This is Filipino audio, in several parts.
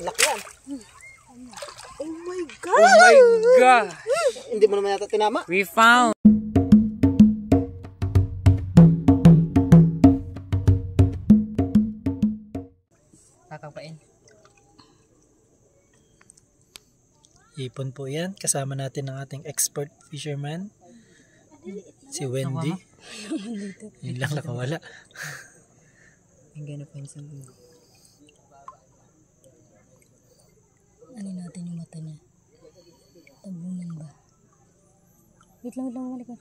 Laki yan. Oh my God! Oh my God! Hindi mo naman yata tinama. We found! Kakapain. Ipon po yan. Kasama natin ang ating expert fisherman. Si Wendy. Yun lang nakawala. Ang gano'n pa yung Ano natin yung mata niya? Tabunan ba? Wait lang, balik ka.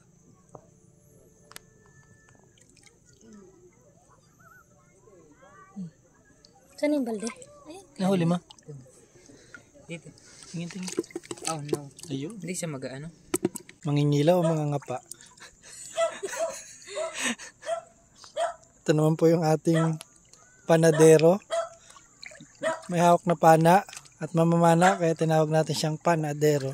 Saan yung balde? Nahuli mo? dito. Tingin. Oh no. Ayun. Hindi siya mag-ano. Mangingilaw o mangangapa? Ito naman po yung ating panadero. May hawak na pana at mamamana kaya tinawag natin siyang panadero.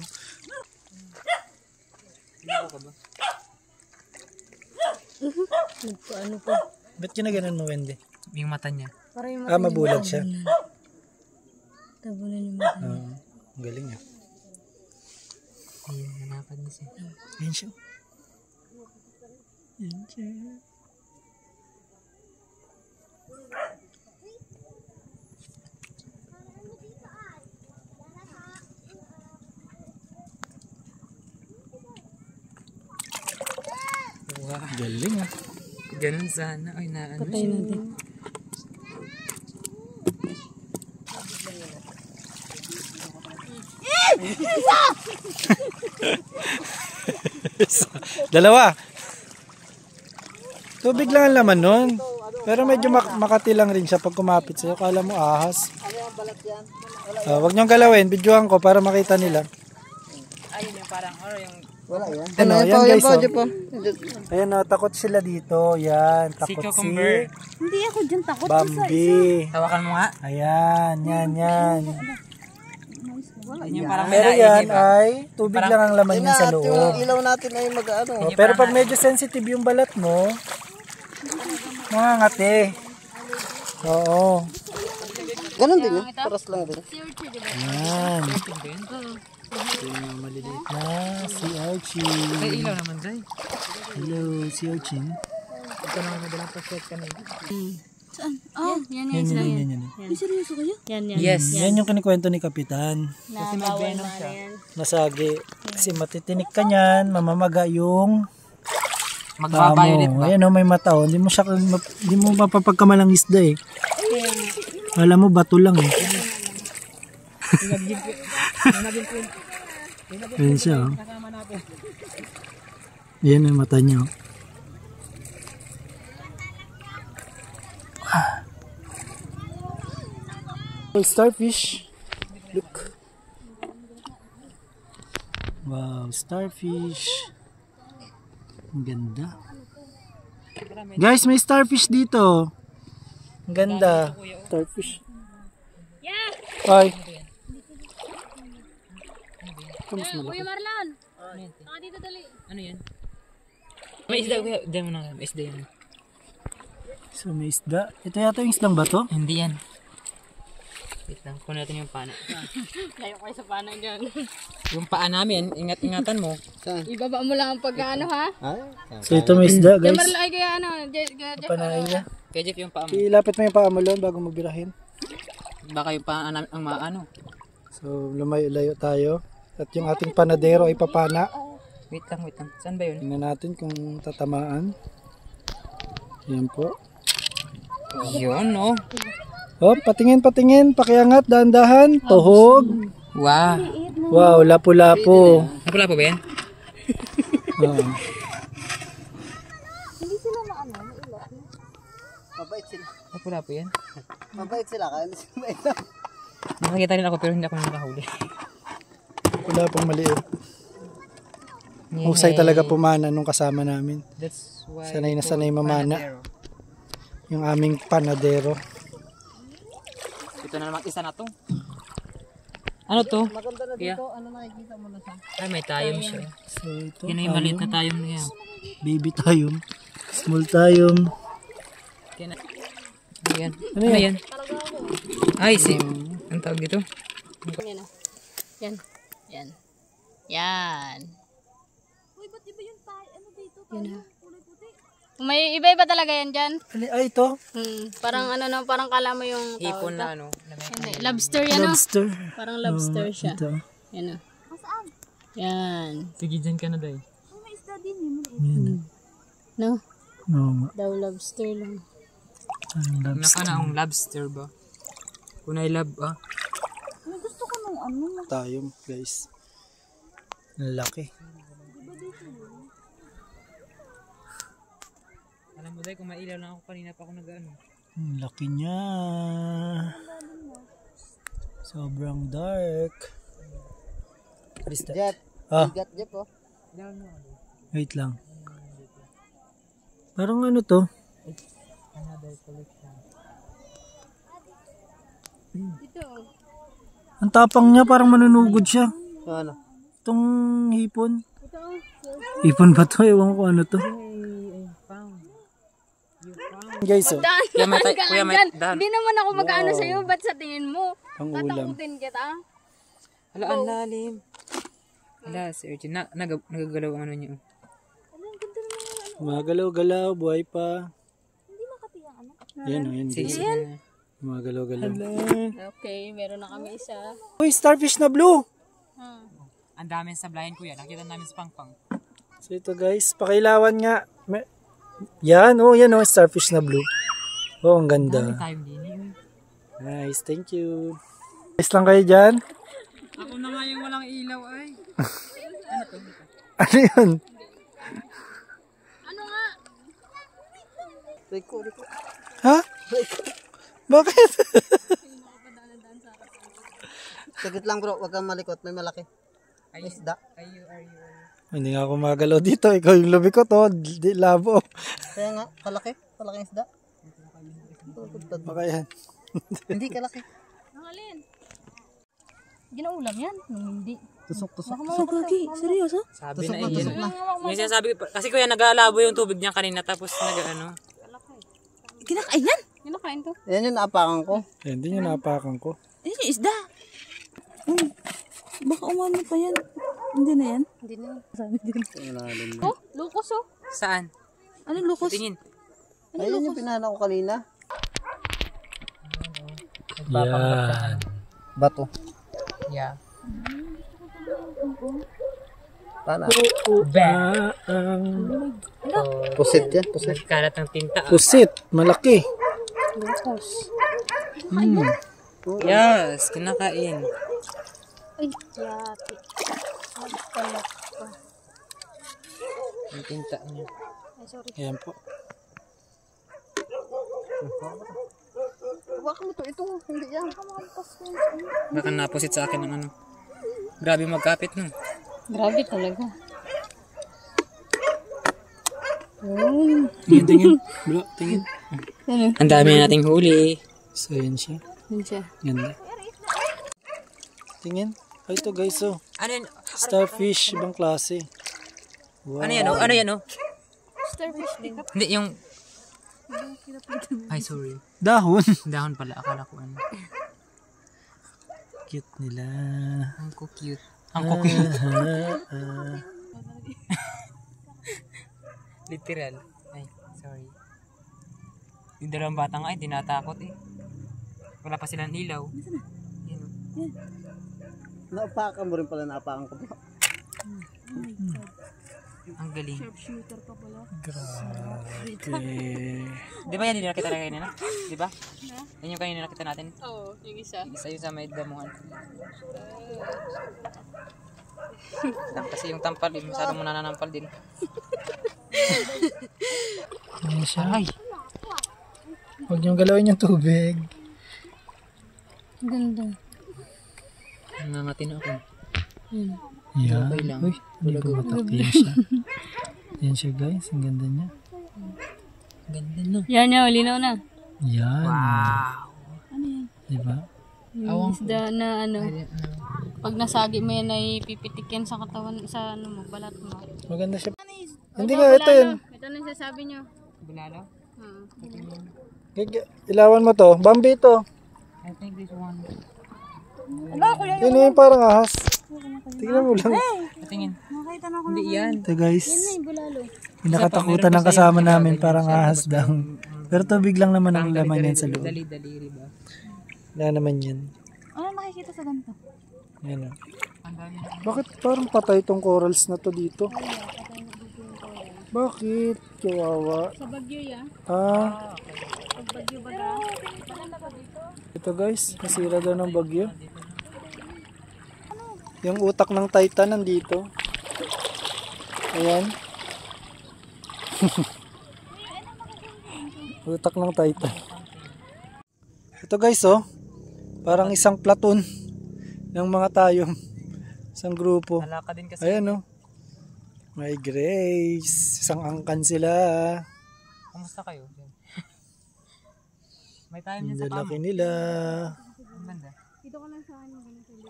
Ano pa? Ba't ginaganon mo, Wendy? Yung mata niya. Para yung Mabulag siya. Tabunan yung mata niya. Ang galing niya. Ayun, nanapad niya siya. Ayan siya. Ayan siya. Wow. Galing ah. Ganun sana. Ay, naano Patay siya. natin. Dalawa. Tubig lang ang laman nun. Pero medyo makati lang rin siya pag kumapit sa'yo. Kala mo ahas. Ano yung balat yan? Huwag niyong galawin. Videohan ko para makita nila. Ayun yung parang, or yung Wala yan. Ano, yan guys. Po. Ayan o, takot sila dito. Yan, si takot cucumber. Hindi ako dyan takot. Bambi. Tawakan mo nga. Ayan, yan. Ayun yung parang Pero may yan naisip, ah. ay tubig lang ang laman niyan sa Yung loob. ilaw natin ay mag-ano. Pero pag medyo sensitive yung balat mo, mangangati. Oo. Ganun din yun. Paras lang din. Yan. Yung mga maliliit na sea urchin. Ay, ilaw naman dahil. Hello, sea urchin. Ito naman madalang pa-set kanina. Saan? Oh, yan Yan. Ay, seryoso kayo? Yan. Yes. Yan yung kinikwento ni Kapitan. Kasi may venom siya. Nasagi. Kasi matitinik ka niyan, mamamaga yung Magbabayolate ba? Ayan o, may mata o. Hindi mo mapapagkamalang isda eh. Alam mo, bato lang eh. Ayan siya o. Ayan ang mata niya o. Starfish. Look. Wow, starfish. Ang ganda. Guys, may starfish dito. Ang ganda. Starfish. Yeah! Ay. Kuya Marlon! Saka dito dali. Ano yan? May isda kuya. Diyan mo na. May isda yan. So may isda. Ito yata yung isdang bato? Hindi yan. Wait lang. Kunin natin yung pana. Layo kayo sa panang dyan. Yung paa namin, ingat-ingatan mo. Ibaba mo lang ang pagkaano ha? So ito may isda guys. Marlon ay kaya ano. Panahin niya. Kaya Jeff yung paa mo. Ilapit mo yung paa mo Lon bago mo birahin. Baka yung paa namin ang maano. So lumayo-layo tayo. At yung ating panadero ay papana. Wait lang. Saan ba yun? Tingnan natin kung tatamaan. Yan po. Yun, no? Oh, patingin. Pakiangat, dahan-dahan. Tuhog. Wow. Wow, lapu-lapu. Napula pa ba yan? Oo. Mabait sila. Napula pa yan? Mabait sila. Kaya sila. Nakakita rin ako pero hindi ako nakahuli. Wala pang maliit. Husay talaga pumana nung kasama namin. That's why Sanay na sanay mamana. Yung aming panadero. Ito na naman isa na to. Ano to? Maganda na dito. Ano nakikita mo na sa? Ay, may tayom siya. So ito, Yan na yung maliit na tayom na yan. baby tayom. Small tayom. Ano yan? Ano yan? Ay, si. Ang Anong tawag dito? Yan o. Yan. Yan. Yan. Yan na. May iba-iba talaga yan dyan. Ay, ito. Parang ano na, parang kala mo yung Hipon na ano. Hindi, lobster yan o. Lobster. Parang lobster siya. Ito. Yan o. Yan. Sige, dyan ka na daw. Yan. No? No, Daw lobster lang. ang lobster. Naka na ang lobster ba? Kunay lab ah. Tayo, guys. Ang laki. Alam mo dahil kung mailaw lang ako kanina pa ako nag-ano. Ang laki niya. Sobrang dark. What is that? Jet. Ah, Bigat, Jeff, oh. wait lang. Parang ano to? Ito. Ang tapang niya, parang manunugod siya. Ano? Itong hipon. Hipon ba to? Ewan ko ano to. Guys, oh. Kuya, may tay- kuya, may dahan. Hindi naman ako mag-ano sa'yo. Ba't sa tingin mo? Ang ulam. Tatakutin kita. Hala, ang lalim. Hala, si Urchin. Nagagalaw ang ano niyo. Magalaw-galaw, buhay pa. Yan, oh, yan. Sige, Guys. sige na. Magalaw-galaw. Okay, meron na kami isa. Uy, starfish na blue! Ang daming sablayan kuya. Nakita namin sa pangpang. So ito guys, pakilawan nga. Yan, oh, yan oh, starfish na blue. Oh, ang ganda. Time din eh. Nice, thank you. Guys lang kayo dyan. Ako na nga yung walang ilaw ay. Ano yun? Ano nga? Rico. Ha? Bakit? Saglit lang bro, wag kang malikot, may malaki. May isda. Hindi nga ako magalaw dito. Ikaw yung lumikot, oh. Di labo. Kaya nga, kalaki. Kalaking isda. Baka yan. Hindi kalaki. Ang alin? Ginaulam yan? Hindi. Tusok-tusok. Seryoso? Sabi na eh. Yung sinasabi ko, kasi kuya nag-aalabo yung tubig niya kanina tapos nag-ano. Kinakain yan? Kinakain to? Yan yung naapakan ko. Yan din yung napakan ko. Yan yung isda. Baka umano pa yan. Hindi na yan? Hindi na yan. Sabi din. Oh, lukos oh. Saan? Anong lukos? Tingin. Ayun yung pinana ko kanina. Yan. Bato. Yeah. Pana. Ang Pusit yan, pusit. Nagkalat ng tinta. pusit. Malaki. Yes, kinakain. Ay, yati. Magkalat pa. Yung tinta niya. Ay, sorry. Ayan po. Baka mo to, ito. Hindi yan. Baka napusit sa akin ng ano. Grabe magkapit no. Grabe talaga. Tingin. Bro, tingin. Ang dami na nating huli. So, yan siya. Yun siya. Ganda. Tingin. Ay, ito guys, oh. Ano yan? Starfish, ibang klase. Wow. Ano yan oh? Ano yan oh? Starfish din. Hindi yung... Ay, sorry. Dahon. Dahon pala. Akala ko ano. Cute nila. Ang cute. Ang cute. Literal. Ay, sorry. Yung dalawang bata nga ay tinatakot eh. Wala pa silang ilaw. Yan. Naapakan mo rin pala, naapakan ko. Ang galing. Grabe. Di ba yan yung nakita na kanina? Di ba? Yan yung kanina nakita natin. Oo, yung isa. Isa yung sa may damuhan. Kasi yung tampal, masyadong mananampal din. Ayan siya. Ay. Huwag niyong galawin yung tubig. Ganda. Nangangatin ako. Yan. Okay lang. Uy, hindi bumatak. Yan siya. Yan siya guys. Ang ganda niya. Ganda no. Yan niya, linaw na. Yan. Wow. Diba? Yung isda na ano, pag nasagi mo yan ay pipitik yan sa katawan, sa ano mo, balat mo. Maganda siya. Hindi nga, ito yun. Ito na yung sasabi nyo. Bulalo? Ilawan mo to. Bambi to. I think this one. Yun yung parang ahas. Tingnan mo lang. Patingin. Nakita na ako. Hindi yan. Ito guys. Bulalo. Pinakatakutan ng kasama namin parang ahas daw. Pero tubig lang naman ang laman yan sa loob. Dali-dali, ba? Wala naman yan. Ano nakikita sa ganito? Yan o. Bakit parang patay tong corals na to dito? Bakit? Kawawa. Sa Bagyo ya. Ah, Pag Bagyo baga. ito guys. Nasira daw ng bagyo. Yung utak ng Titan nandito. Ayan. Utak ng Titan. Ito guys oh. Parang isang platoon ng mga tayong. Isang grupo. Nalaka din kasi. Ayan oh. May Grace. Isang angkan sila. Kamusta kayo? May time niya Ang sa kama. lalaki nila. Ang banda. Dito ka lang sa akin. Ganito dito.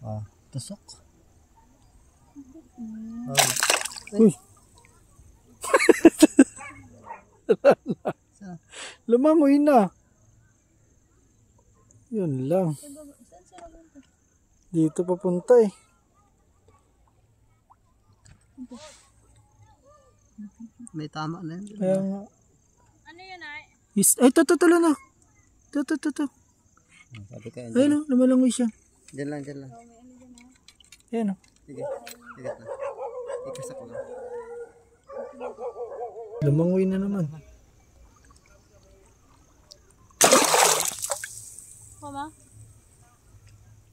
Ah, tusok. Uy. Lumangoy na. Yun lang. Dito papunta eh. May tama na yun. Kaya nga. Ano yun ay? Ay, tutulo na. Tutututo. Sabi ka, Ayun o, lumalangoy siya. dyan lang, dyan lang. Ayan o. Sige, sige na. Ikasak ko lang. Lumangoy na naman. Mama?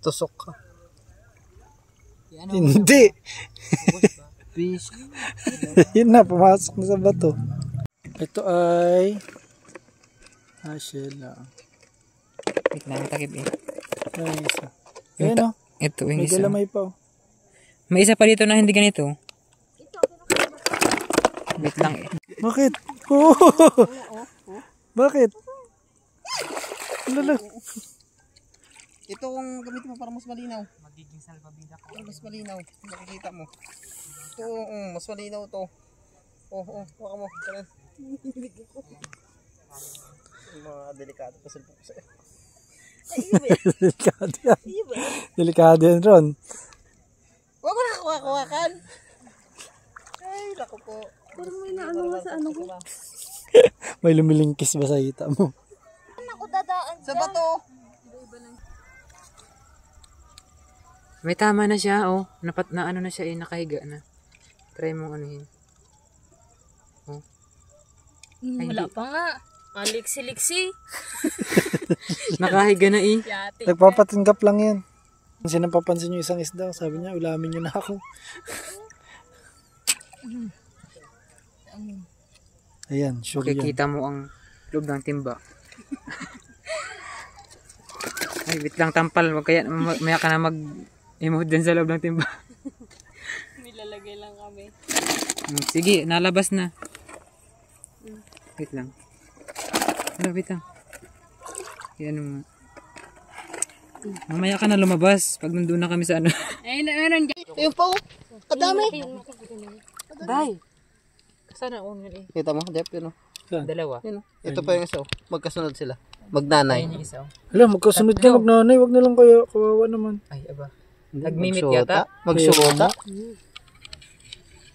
Tusok ka. Hindi. Fish. Yun na, pumasok na sa bato. Ito ay shell lang. Wait lang, takip eh. Ay, isa. Ayan o. Ito yung May isa. galamay pa o. May isa pa dito na hindi ganito. Wait lang eh. Bakit? Oh! Bakit? Lala. Ito ang gamit mo para mas malinaw. Magiging salbabida ko. Para mas malinaw. Nakikita mo. Ito, mas malinaw to. Waka mo. Kanan. Mga delikado pa cellphone ko sa'yo. Delikado yan. Delikado yan, Ron. Huwag ko na kawakan. Ay, naku po. Parang may naano sa ano ko. May lumilingkis ba sa hita mo? Ako dadaan. Sa bato. May tama na siya, oh. Na ano na siya eh, nakahiga na. Try mong anuhin. Oh. Ay, Wala hindi. pa nga. Aliksi-liksi. Nakahiga na eh. Yati. Nagpapatinggap lang yan. Kasi napapansin nyo isang isda, sabi niya, ulamin nyo na ako. Ayan, sure yan. Makikita mo ang loob ng timba. Ay, wait lang tampal. Wag kaya maya ka na mag-emote din sa loob ng timba. Nilalagay lang kami. Sige, nalabas na. Wait lang. Wait lang. Yan mo. Mamaya ka na lumabas pag nandun na kami sa ano. Ayun, meron dyan. Ayun po. Kadami. Day! Sana on yun eh. Kita mo, Dep, yun o. Dalawa. Yun o. Ito pa yung isa o. Magkasunod sila. Magnanay. Ayun yung isa. Alam, magkasunod ka magnanay, wag na lang kaya, kawawa naman. Ay, aba. Nagmimit yata. Magsuota.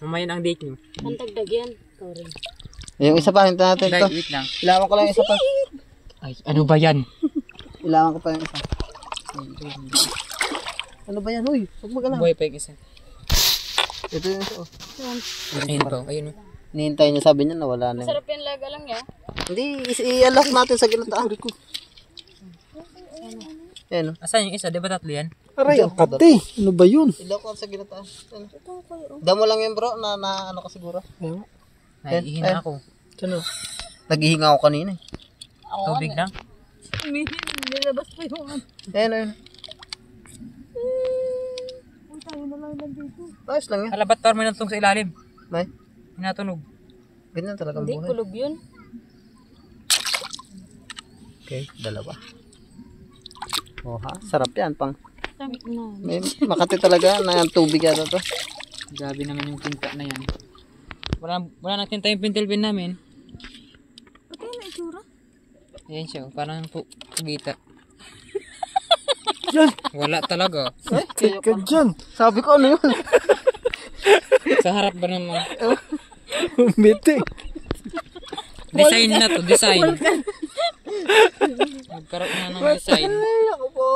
Mamaya na ang date niyo. Ang dagdag yan. Sorry. Yung isa pa, hinta natin Day, ito. wait lang. Ilawan ko lang yung isa pa. Ay, ano ba yan? Ilawan ko pa yung isa. Ano ba yan, uy? Huwag mag-alam. Buhay pa yung isa. Ito yung isa o. Ayun pa. Ayun. Nihintay niya, sabi niya na wala na yun. Sarap yan laga lang ya. Hindi, i-alak natin sa ginataan. Ayan o. Asan yung isa? Di ba tatlo yan? Aray, ang kate. Ano ba yun? Ilak ko sa ginataan. Damo lang yun bro, na ano ka siguro. Ayan. Naiihina ako. Ano? Naghihinga ako kanina eh. Tubig lang. Nilabas pa yung ano. Ayan, ayun. Uy, tayo na lang dito. Ayos lang yan. Halabat par may nantong sa ilalim. May, Hinatunog. ganyan talagang Hindi, buhay. kulog yun. Okay, dalawa. Oh ha, sarap yan. Pang, Sabi na. may, makati talaga na yung tubig yata to. Grabe naman yung tinta na yan. Wala natin tayong pintilpin namin. Ba't yun ang itsura? Ayan siya, parang pugita. Yan! Wala talaga. Tik ka dyan! Sabi ko ano yun? Sa harap ba naman? Umiti! Design na to, design. Nagkaroon na ng design. Ay, ako po.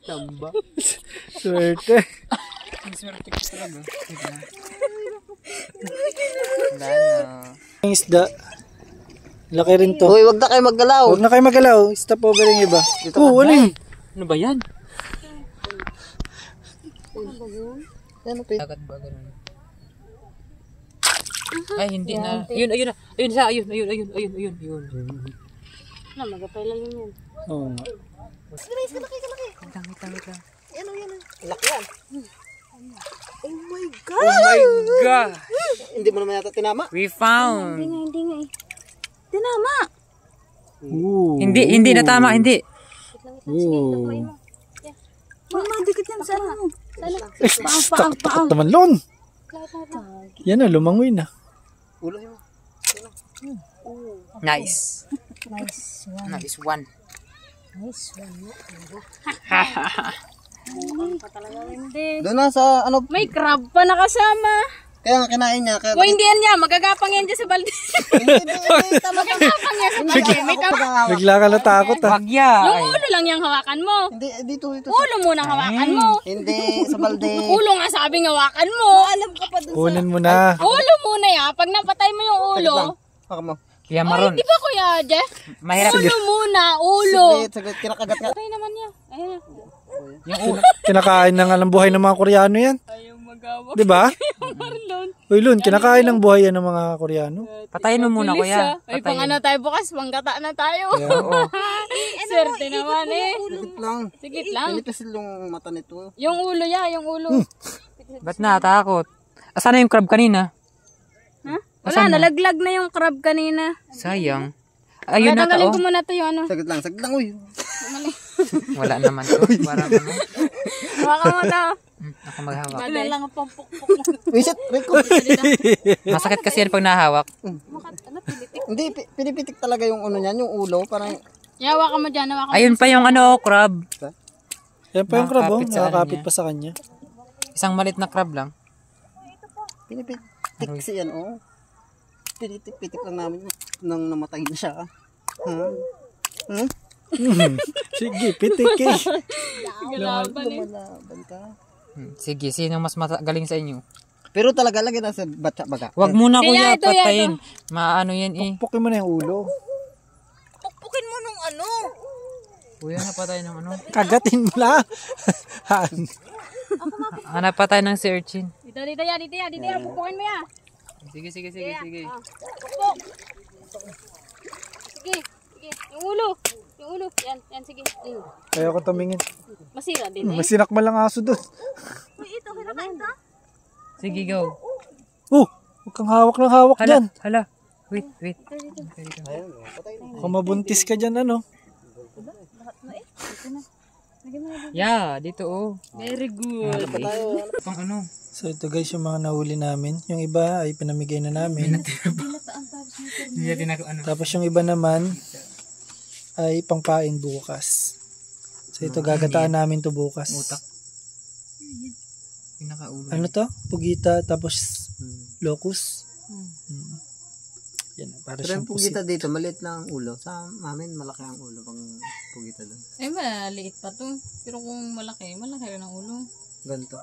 Tamba. Swerte! Ang swerte ko talaga. Wala na. Ang isda. Laki rin to. Uy, wag na kayo maggalaw. Huwag na kayo magalaw. Stop over yung iba. Oo, ano yun? Ano ba yan? Ano pa Agad ba ganun? Ay, hindi na. Ayun na. Ayun siya, ayun. Na, magapailalim yan. Oo nga. Wait lang. Laki yan. Oh my God! Hindi mo naman yata tinama. We found! Hindi nga eh. Tinama! Ooh. Hindi na tama, hindi. Ooh. Madikit yan sa ano. Takot naman lon. Yan na, lumangoy na. Ulo yun. Nice. Nice one. Nice one. Nice one. Doon na sa ano. May crab pa nakasama. Kaya nga kinain niya. Kaya O hindi yan niya, magagapang yan dyan sa balde. hindi. Tama ka. Magagapang yan sa balde. May Pagkakawa. Bigla ka natakot ah. Wag ya. Yung ulo lang yung hawakan mo. Hindi, dito. Ulo muna hawakan mo. Hindi, sa balde. Ulo nga sabing hawakan mo. Alam ka pa dun. Kunin mo na. Ulo muna ya. Pag napatay mo yung ulo. Baka mo. Kaya maron. Di ba kuya Jeff? Mahirap. Ulo muna, ulo. Saglit, kinakagat ka. Patay naman niya. Ayun na. Yung ulo. Kinakain na nga ng buhay ng mga Koreano yan. Ayaw magawak. Di ba? Marlon. Uy, Lun, kinakain ng buhay yan ng mga Koreano. Patayin mo muna, kuya. Ay, pang ano tayo bukas, panggata na tayo. Oo. Swerte naman eh. Saglit lang. Sigit lang. Pinipis yung mata nito. Yung ulo ya, yung ulo. Ba't natakot? Asan na yung crab kanina? Ha? Wala, nalaglag na yung crab kanina. Sayang. Ayun na Tanggalin to. ko muna to yung ano. Saglit lang, uy. Wala naman to. Parang ano. Hawakan mo to. Ako maghawak. Wala lang ang pampukpok. Uy, shit, Rico. Masakit kasi yan pag nahawak. Hindi, pinipitik talaga yung ano niyan, yung ulo. Parang, Hawakan mo dyan, hawakan mo. Ayun pa yung ano, crab. Yan pa yung crab, oh. Nakakapit sa Nakakapit kanya. pa sa kanya. Isang malit na crab lang. pinipitik siya yan, oh. Pinipitik lang namin nang namatay na siya. Sige, pitik eh. Galaban eh. Lumalaban ka. Sige, sino mas galing sa inyo? Pero talaga lagi na sa batsa baga. Wag muna Kaya kuya, ito, patayin. Maano yan eh. Pukin mo na yung ulo. Pukpukin mo nung ano. Kuya, napatay ng ano? Kagatin mo lang. Napatay ng si urchin. Dito ya. Pukpukin mo ya. Sige. Pukpuk. Sige. Yung ulo. Yan, sige. Kaya ko tumingin. Masira din eh. Masinak mo lang aso doon. Ito, kinakain ka? Sige, go. Huwag kang hawak ng hawak dyan. Hala. Wait. Kung mabuntis ka dyan, ano? Yeah, dito oh. Very good. Pang ano? So ito guys yung mga nahuli namin. Yung iba ay pinamigay na namin. Hindi natin ako ano. Tapos yung iba naman ay pangpain bukas. So ito gagataan namin to bukas. Utak. Pinakaulo. Ano to? Pugita tapos locus. Yan, para Pero siyang yung pusit. pugita dito, maliit lang ang ulo. Sa amin, malaki ang ulo pang pugita doon. Eh, maliit pa to. Pero kung malaki rin ang ulo. Ganito.